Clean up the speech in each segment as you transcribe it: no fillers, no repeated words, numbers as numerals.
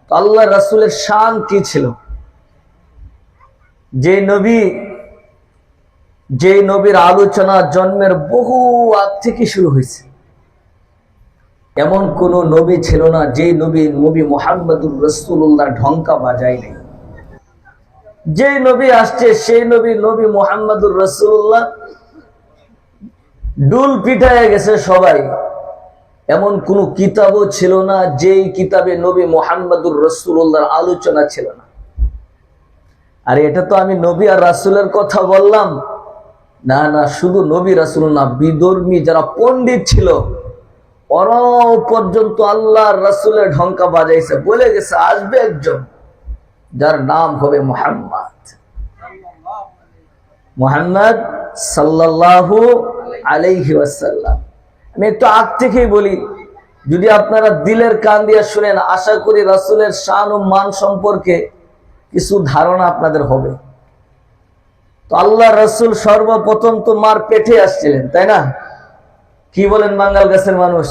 তো আল্লাহ রাসূলের শান কি ছিল? যে নবীর আলোচনা জন্মের বহু আগ থেকে শুরু হয়েছে, এমন কোন নবী ছিল না যে নবী মুহাম্মদুর রাসূলুল্লাহ ঢঙ্কা বাজায় নাই। যে নবী আসছে সেই নবী মুহাম্মদুর রাসূলুল্লাহ ডুল পিটায় গেছে সবাই। এমন কোন কিতাবও ছিল না যেই কিতাবে নবী মুহাম্মদুর রাসূলুল্লাহর আলোচনা ছিল না। আর এটা তো আমি নবী আর রাসূলের কথা বললাম না, না, শুধু নবী রাসূল না, বিধর্মী যারা পণ্ডিত ছিল ওরাও পর্যন্ত আল্লাহর রাসূলের ঢঙ্কা বাজাইছে, বলে গেছে আসবে একজন যার নাম হবে মুহাম্মদ সাল্লাল্লাহু আলাইহি ওয়াসাল্লাম। আমি একটু আগ থেকেই বলি, যদি আপনারা দিলের কান দিয়ে শুনেন, আশা করি রাসূলের শান ও মান সম্পর্কে কিছু ধারণা আপনাদের হবে। তো আল্লাহ রাসূল সর্বপ্রথম তো মার পেটে আসছিলেন, তাই না? কি বলেন বাঙ্গাল গাছের মানুষ?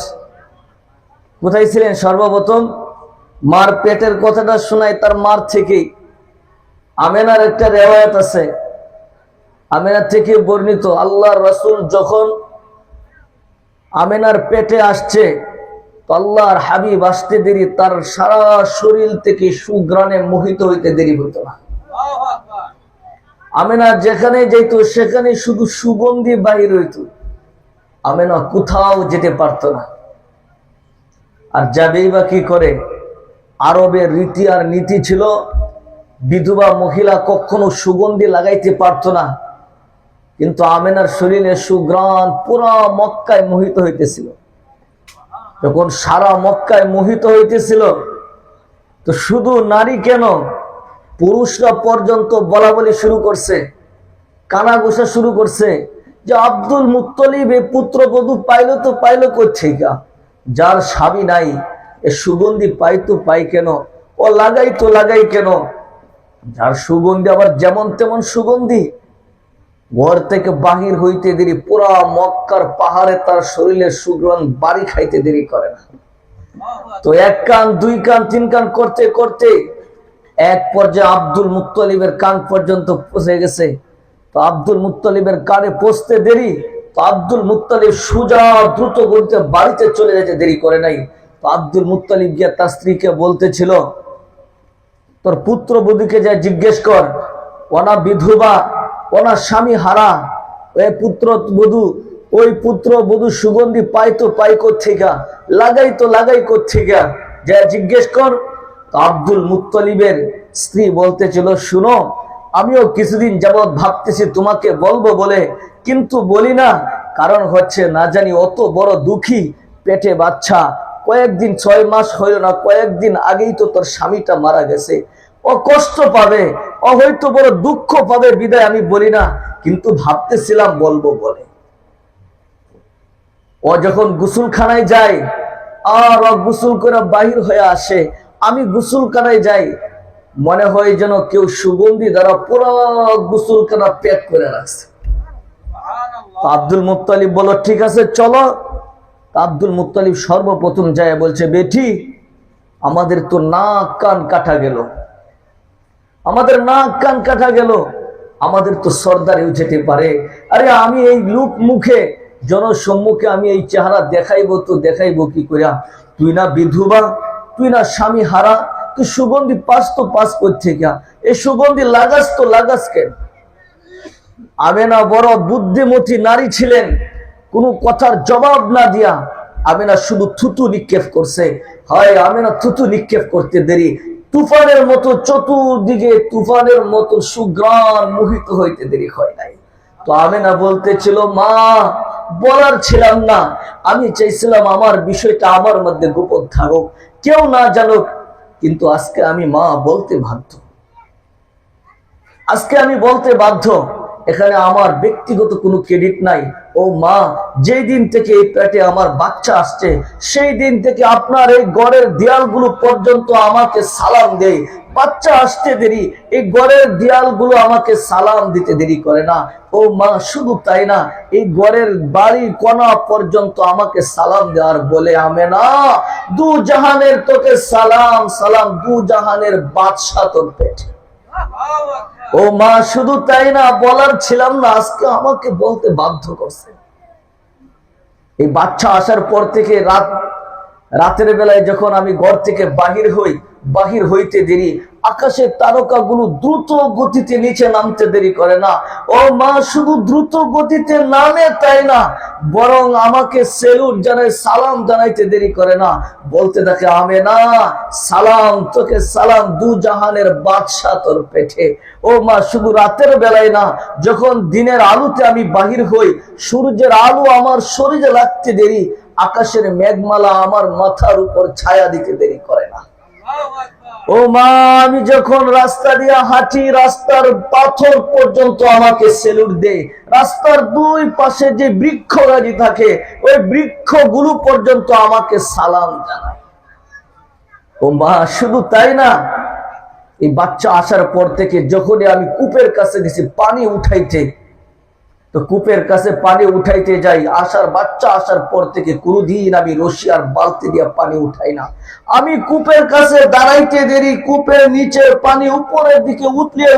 কোথায় ছিলেন সর্বপ্রথম? মার পেটের কথাটা শোনায় তার মার থেকেই। আমেনার একটা রেওয়ায়াত আছে, আমেনার থেকে বর্ণিত, আল্লাহর রাসূল যখন আমেনার পেটে আসছে তো আল্লাহর হাবিব আসতে দেরি, তার সারা শরীর থেকে সুঘ্রাণে মোহিত হইতে দেরি হতো না। আমেনা যেখানে যেত সেখানে শুধু সুগন্ধি বাহির হইত, আমেনা কোথাও যেতে পারত না। আর যাবেই বা কি করে? আরবের রীতি আর নীতি ছিল বিধবা মহিলা কখনো সুগন্ধি লাগাইতে পারত না, কিন্তু আমেনার শরীরে সুঘ্রাণ পুরা মক্কায় মোহিত হইতেছিল। যখন সারা মক্কায় মোহিত হইতেছিল তো শুধু নারী কেন, পুরুষরা পর্যন্ত বলা বলি শুরু করছে, কানাঘুষা শুরু করছে যে আব্দুল মুত্তলিব এই পুত্রবধূ পাইল তো পাইল করছে গা, যার স্বামী নাই এ সুগন্ধি পাইতো পাই কেন, ও লাগাই তো লাগাই কেন। যার সুগন্ধি আবার যেমন তেমন সুগন্ধি, ঘর থেকে বাহির হইতে দেরি পুরা মক্কার পাহাড়ে তার শরীরের সুগন্ধ বাড়ি খাইতে দেরি করে না। তো এক কান দুই কান তিন কান করতে করতে এক পর্যায়ে আব্দুল মুত্তলিবের কান পর্যন্ত পৌঁছে গেছে। তো আব্দুল মুত্তলিবের কানে পৌঁছতে দেরি, তো আব্দুল মুত্তলিব সুজা দ্রুত গতিতে বাড়িতে চলে যেতে দেরি করে নাই। তো আব্দুল মুত্তলিব গিয়ে তার স্ত্রীকে বলতেছিল, তোর পুত্র বধূকে যা জিজ্ঞেস কর, ওনা বিধবা, ওনা স্বামী হারা, ওই পুত্র বধূ সুগন্ধি পাই তো পাই কোত্থেকা, লাগাই তো লাগাই কোত্থেকা, যা জিজ্ঞেস কর। তো আব্দুল মুত্তলিবের স্ত্রী বলতেছিল, শুনো, আমিও কিছুদিন যাবৎ ভাবতেছি তোমাকে বলবো বলে, কিন্তু বলি না, কারণ হচ্ছে না জানি অত বড় দুঃখী, পেটে বাচ্চা, কয়েকদিন 6 মাস হইল না, কয়েকদিন আগেই তো তোর স্বামীটা মারা গেছে, ও কষ্ট পাবে, ও হয়তো বড় দুঃখ পাবে, বিদায় আমি বলি না, কিন্তু ভাবতেছিলাম বলবো বলে। ও যখন গোসলখানায় যায় আর ও গোসল করে বাহির হয়ে আসে, আমি গোসলখানায় যাই, মনে হয় যেন কেউ সুগন্ধি দ্বারা পুরো গোসলখানা প্যাক করে রাখছে। আব্দুল মুত্তালিব বলো, ঠিক আছে চলো। আব্দুল মুত্তালিব সর্বপ্রথম যায় বলছে, বেটি, আমাদের তো নাক কান কাটা গেল, আমাদের নাক কান কাটা গেল, আমাদের তো সর্দারেও যেতে পারে। আরে আমি এই লোক মুখে জনসম্মুখে আমি এই চেহারা দেখাইবো তো দেখাইবো কি করিয়া? তুই না বিধবা, তুই না স্বামী হারা, তুই সুগন্ধি পাস তো পাস করছে কিয়া, এই সুগন্ধি লাগাস তো লাগাস কেন? আমেনা বড় বুদ্ধিমতী নারী ছিলেন, কোনো কথার জবাব না দিয়া আমেনা শুধু থুতু নিক্ষেপ করছে। হয় আমেনা থুতু নিক্ষেপ করতে দেরি, তুফানের মতো চতুর্দিকে তুফানের মতো সুঘ্রাণ মোহিত হইতে দেরি হয় নাই। তো আমেনা বলতেছিল, মা, বলার ছিলাম না, আমি চাইছিলাম আমার বিষয়টা আমার মধ্যে গোপন থাকুক, কেউ না জানুক, কিন্তু আজকে আমি মা বলতে বাধ্য, আজকে আমি বলতে বাধ্য। এখানে আমার ব্যক্তিগত কোনো ক্রেডিট নাই। ও মা, যেই দিন থেকে এই পেটে আমার বাচ্চা আসছে সেই দিন থেকে আপনার এই ঘরের দেয়ালগুলো পর্যন্ত আমাকে সালাম দেয়। বাচ্চা আসতে দেরি, এই ঘরের দেয়ালগুলো আমাকে সালাম দিতে দেরি করে না। ও মা, শুধু তাই না, এই ঘরের বাড়ি কোণা পর্যন্ত আমাকে সালাম দেওয়ার বলে, আমেনা দু জাহানের তোকে সালাম সালাম, দু জাহানের বাদশা তোর পেটে। ও মা, শুধু তাই না, বলার ছিলাম না, আজকে আমাকে বলতে বাধ্য করছে। এই বাচ্চা আসার পর থেকে রাতের বেলায় যখন আমি ঘর থেকে বাহির হইতে দেরি, আকাশের তারকাগুলো দ্রুত গতিতে নিচে নামতে দেরি করে না। ও মা, শুধু দ্রুত গতিতে নামে তাই না, বরং আমাকে সেলুট জানায়, সালাম জানাইতে দেরি করে না। বলতে থাকে, আমেনা সালাম তোকে সালাম, দু জাহানের বাদশা তোর পেটে। ও মা, শুধু রাতের বেলায় না, যখন দিনের আলোতে আমি বাহির হই, সূর্যের আলো আমার শরীরে লাগতে দেরি, আকাশের মেঘমালা আমার মাথার উপর ছায়া দিতে দেরি করে না। ও মা, আমি যখন রাস্তা দিয়ে হাঁটি, রাস্তার পাথর পর্যন্ত আমাকে সেলুট দেয়। রাস্তার দুই পাশে যে বৃক্ষ গাড়ি থাকে, ওই বৃক্ষগুলো পর্যন্ত আমাকে সালাম জানায়। ও মা, শুধু তাই না, এই বাচ্চা আসার পর থেকে যখনই আমি কূপের কাছে গেছি পানি উঠাইতে, তো কূপের কাছে পানি উঠাইতে যাই, বাচ্চা আসার পর থেকে কোনদিন আমি রশি আর বালতি দিয়ে পানি উঠাই না। আমি কূপের কাছে দাঁড়াইতে দেরি, কূপের নিচের পানি উপরের দিকে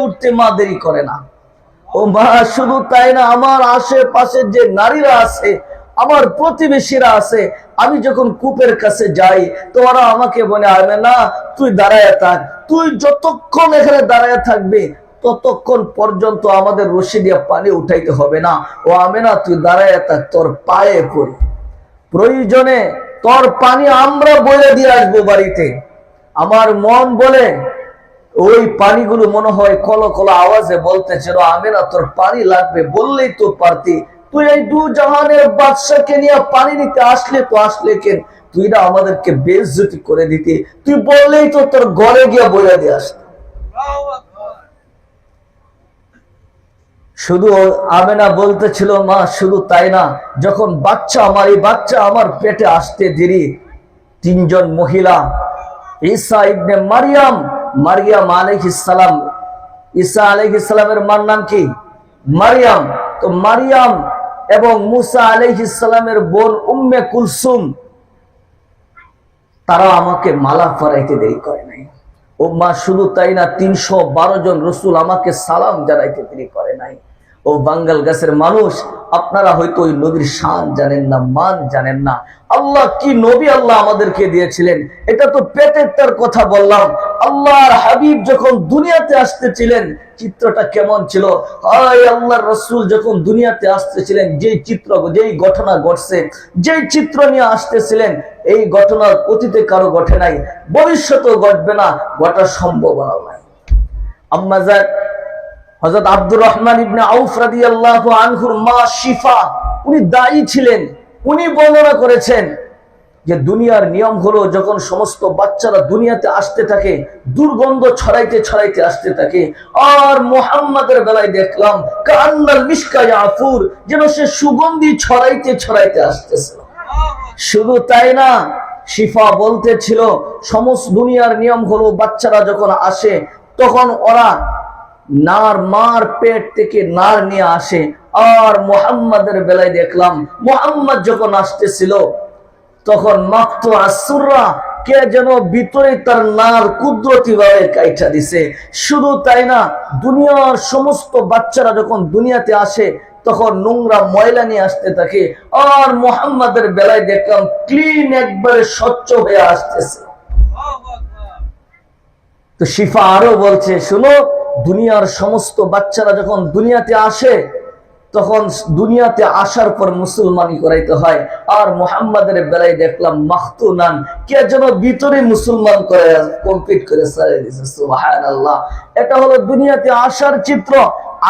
উঠতে মা দেরি করে না। ও মা, শুধু তাই না, আমার আশেপাশে যে নারীরা আছে, আমার প্রতিবেশীরা আছে, আমি যখন কূপের কাছে যাই তো ওরা আমাকে বলে, আমেনা তুই দাঁড়ায় থাক, তুই যতক্ষণ এখানে দাঁড়ায় থাকবে ততক্ষণ পর্যন্ত আমাদের রশি দিয়ে পানি উঠাইতে হবে না। ও আমেনা তুই দাঁড়ায় থাক, তোর পায়ে পড়ি, প্রয়োজনে তোর পানি আমরা বইলে দিয়ে আসবো বাড়িতে। আমার মন বলে, ওই পানিগুলো মনে হয় কল কল আওয়াজে বলতেছিল, আমেনা তোর পানি লাগবে, বললেই তো পারতি, তুই এই দু জাহানের বাদশাকে নিয়ে পানি নিতে আসলে কেন, তুই না আমাদেরকে বেইজ্জতি করে দিতি, তুই বললেই তো তোর ঘরে গিয়ে বইলে দিয়ে আসত। শুধু আমেনা বলতেছিল, মা শুধু তাই না, যখন এই বাচ্চা আমার পেটে আসতে দেরি, তিনজন মহিলা, ঈসা ইবনে মারিয়াম আলাইহিস সালাম, ঈসা আলাইহিস সালামের মার নাম কি? মারিয়াম। তো মারিয়াম এবং মুসা আলাইহিস সালামের বোন উম্মে কুলসুম, তারা আমাকে মালা পরাইতে দেরি করে নাই। ও মা, শুধু তাই না, 312 জন রসুল আমাকে সালাম জানাইতে দেরি করে নাই। ও বাঙ্গাল গাছের মানুষ, আপনারা হয়তো ওই নবীর শান জানেন না, মান জানেন না। আল্লাহ কি নবী আল্লাহ আমাদেরকে দিয়েছিলেন, এটা তো পেটের তার কথা বললাম। আল্লাহর হাবিব যখন দুনিয়াতে আসতেছিলেন চিত্রটা কেমন ছিল? আল্লাহর রাসূল যখন দুনিয়াতে আসতেছিলেন, যেই ঘটনা ঘটছে, যেই চিত্র নিয়ে আসতেছিলেন, এই ঘটনার অতীতে কারো ঘটে নাই, ভবিষ্যতেও ঘটবে না, ঘটার সম্ভাবনা নাই। আম্মাজান হযরত আব্দুর রহমান ইবনে আউফ রাদিয়াল্লাহু আনহুর মা শিফা, উনি দায়ী ছিলেন। উনি বর্ণনা করেছেন যে দুনিয়ার নিয়ম হলো, যখন সমস্ত বাচ্চারা দুনিয়াতে আসতে থাকে, দুর্গন্ধ ছড়াইতে আসতে থাকে, আর মুহাম্মাদের বেলায় দেখলাম কান্নাল মিশকা ইয়াফুর, যেন সে সুগন্ধি ছড়াইতে আসতেছে। শুধু তাই না, শিফা বলতেছিল, সমস্ত দুনিয়ার নিয়ম হলো বাচ্চারা যখন আসে তখন ওরা মার পেট থেকে নার নিয়ে আসে, আর মুহাম্মাদের বেলায় দেখলাম মুহাম্মদ যখন আসতেছিল তখন মাকতু আসুররা, কে যেন ভিতরে তার নার কুদরতি ভাবে কাইটা দিছে। শুধু তাই না, দুনিয়ার সমস্ত বাচ্চারা যখন দুনিয়াতে আসে তখন নোংরা ময়লা নিয়ে আসতে থাকে, আর মুহাম্মাদের বেলায় দেখলাম ক্লিন, একবারে স্বচ্ছ হয়ে আসতেছে। তো শিফা আরো বলছে, শুনো, দুনিয়ার সমস্ত বাচ্চারা যখন দুনিয়াতে আসে তখন দুনিয়াতে আসার পর মুসলমানি করাইতে হয়, আর মুহাম্মাদের বেলায় দেখলাম মাখতুনান, কে যেন ভিতরে মুসলমান করে কমপ্লিট করে ছাড়িয়ে দিয়েছে। সুবহানাল্লাহ। এটা হলো দুনিয়াতে আসার চিত্র।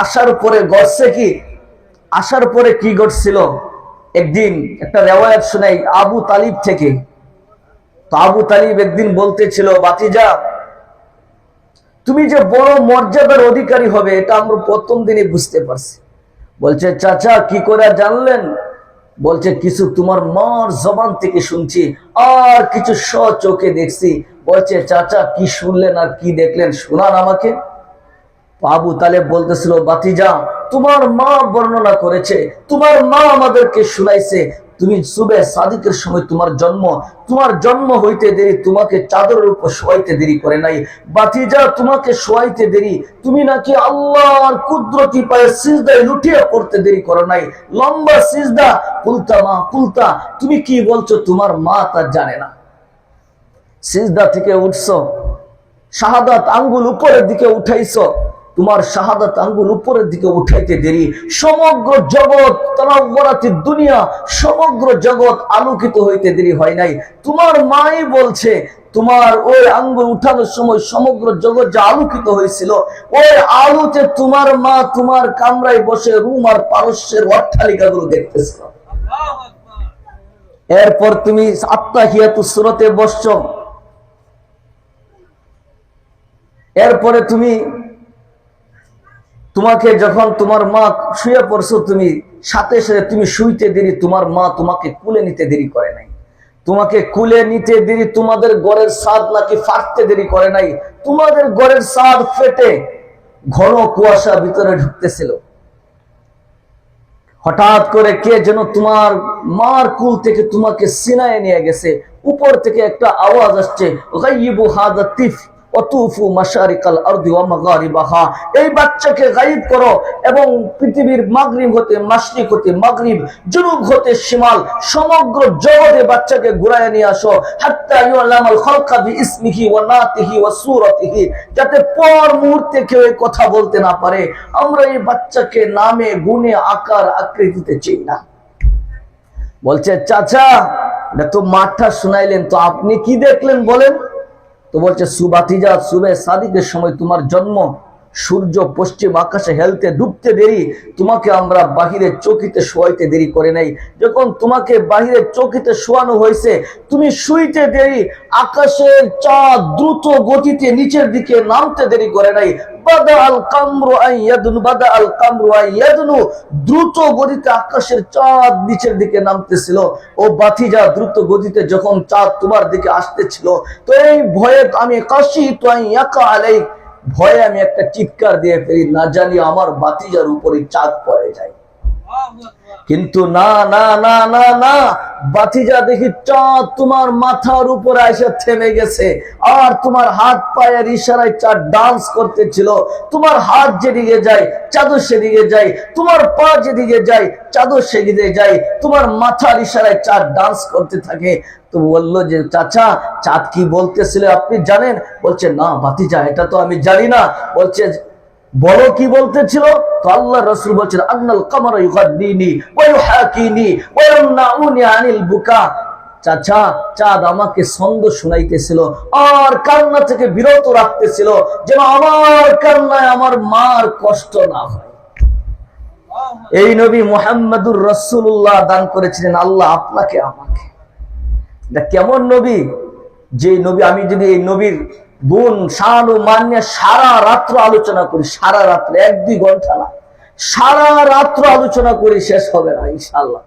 আসার পরে ঘটছে কি? আসার পরে কি ঘটছিল? একদিন একটা রিওয়ায়াত শোনাই আবু তালিব থেকে। তো আবু তালিব একদিন বলতেছিল, বাতিজা তুমি যে বড় মর্যাদার অধিকারী হবে এটা আমরা প্রথম দিনে বুঝতে পারছি। বলছে চাচা কি করে জানলেন? বলছে কিছু তোমার মার জবান থেকে শুনছি, আর কিছু স্বচোখে দেখছি। বলছে চাচা কি শুনলেন আর কি দেখলেন, শোনান আমাকে। আবু তালেব বলতেছিল, বাতিজা তোমার মা বর্ণনা করেছে, তোমার মা আমাদেরকে শুনাইছে, তুমি সুবে সাদিকের সময় তোমার জন্ম হইতে দেরি, তোমাকে চাদরের উপর শোয়াইতে দেরি করে নাই। বাতিজা তোমাকে শোয়াইতে দেরি, তুমি নাকি আল্লাহর কুদরতি পায়ে সিজদায় লুটিয়ে পড়তে দেরি করো নাই, লম্বা সিজদা। কুলতা মা কুলতা, তুমি কি বলছো? তোমার মা তা জানে না। সিজদা থেকে উঠছো, শাহাদাত আঙ্গুল উপরের দিকে উঠাইছো, তোমার শাহাদাত আঙ্গুল উপরের দিকে উঠাইতে দেরি সমগ্র জগৎ তানাওয়ারাতিদ দুনিয়া, সমগ্র জগৎ আলোকিত হইতে দেরি হয় নাই। তোমার মাই বলছে তোমার ওই আঙ্গুল উঠানোর সময় সমগ্র জগৎ যা আলোকিত হয়েছিল, ওই আলোতে তোমার মা তোমার কামরায় বসে রুম আর পারস্যের অট্টালিকাগুলো দেখতেছিল। এরপর তুমি আত্তাহিয়াতুস সূরাতে বসছো, এরপরে তোমাকে যখন তোমার মা শুয়ে পড়ছো, তুমি সাথে সাথে তুমি শুইতে দেরি, তোমার মা তোমাকে কুলে নিতে দেরি করে নাই। তোমাকে কুলে নিতে দেরি, তোমাদের ঘরের ছাদ নাকি ফাটতে দেরি করে নাই। তোমাদের ঘরের ছাদ ফেটে ঘন কুয়াশা ভিতরে ঢুকতেছিল। হঠাৎ করে কে যেন তোমার মার কুল থেকে তোমাকে সিনায় নিয়ে গেছে। উপর থেকে একটা আওয়াজ আসছে, গায়িবু হাযা তিফ অতুফু মাশারিকাল আরদি ওয়া মাগারিবাহা, এই বাচ্চাকে গায়েব করো এবং পৃথিবীর মাগরিব হতে মাশরিক হতে মাগরিব, জুনুব হতে শিমাল, সমগ্র জগতে বাচ্চাকে ঘুরায় নিয়ে আসো। হাত্তা ইউলামাল খালকা বিইসমিহি ওয়া নাতিহি ওয়া সূরাতিহি, যাতে পর মুহূর্তে কেউ কথা বলতে না পারে। আমরা এই বাচ্চাকে নামে গুণে আকার আকৃতিতে চিনি না। বলছে চাচা এটা তো মাঠটা শুনাইলেন, তো আপনি কি দেখলেন বলেন? তো বলছে সুবাতিজা সুবে সাদিকের সময় তোমার জন্ম, সূর্য পশ্চিম আকাশে হেলতে ডুবতে দেরি, তোমাকে আমরা বাহিরের চৌকিতে শোয়াইতে দেরি করে নাই। যখন তোমাকে বাহিরের চৌকিতে শোয়ানো হয়েছে, তুমি শুইতে দেরি, আকাশের চাঁদ দ্রুত গতিতে নিচের দিকে নামতে দেরি করে নাই। দ্রুত গতিতে আকাশের চাঁদ নিচের দিকে নামতেছিল। ও বাতিজা দ্রুত গতিতে যখন চাঁদ তোমার দিকে আসতেছিল, তো এই ভয়ে আমি কাশি তো ভয়ে আমি একটা চিৎকার দিয়ে ফেলি, না জানি আমার বাতিজার উপরে চাঁদ পড়ে যায়। কিন্তু না না না না না, বাতিজা দেখি চাঁদ তোমার মাথার উপরে এসে থেমে গেছে, আর তোমার হাত পায়ের ইশারায় চাঁদ ডান্স করতেছিল। তোমার হাত যেদিকে যায় চাঁদও সেদিকে যায়, তোমার পা যেদিকে যায় চাঁদও সেদিকে যায়, তোমার মাথার ইশারায় চাঁদ ডান্স করতে থাকে। তো বললো যে চাচা চাঁদ কি বলতেছিল আপনি জানেন? বলছে না বাতিজা এটা তো আমি জানি না। বলছে বলো কি বলতেছিল? তো আল্লাহ রাসূল বলছেন আন্নাল কামারা ইউগাদ্দিনি ওয়া ইউহাকিনি ওয়া ইয়ামনাউনি আনিল বুকা। চাচা চাঁদ আমাকে ছন্দ শুনাইতেছিল আর কান্না থেকে বিরত রাখতেছিল, যেন আমার কান্নায় আমার মার কষ্ট না হয়। এই নবী মুহাম্মদুর রাসূলুল্লাহ দান করেছিলেন আল্লাহ আপনাকে আমাকে। এটা কেমন নবী? যে নবী, আমি যদি এই নবীর গুণ শান ও মান নিয়ে সারা রাত্র আলোচনা করি, সারা রাত্র 1-2 ঘন্টা না, সারা রাত্র আলোচনা করি শেষ হবে না ইনশাআল্লাহ।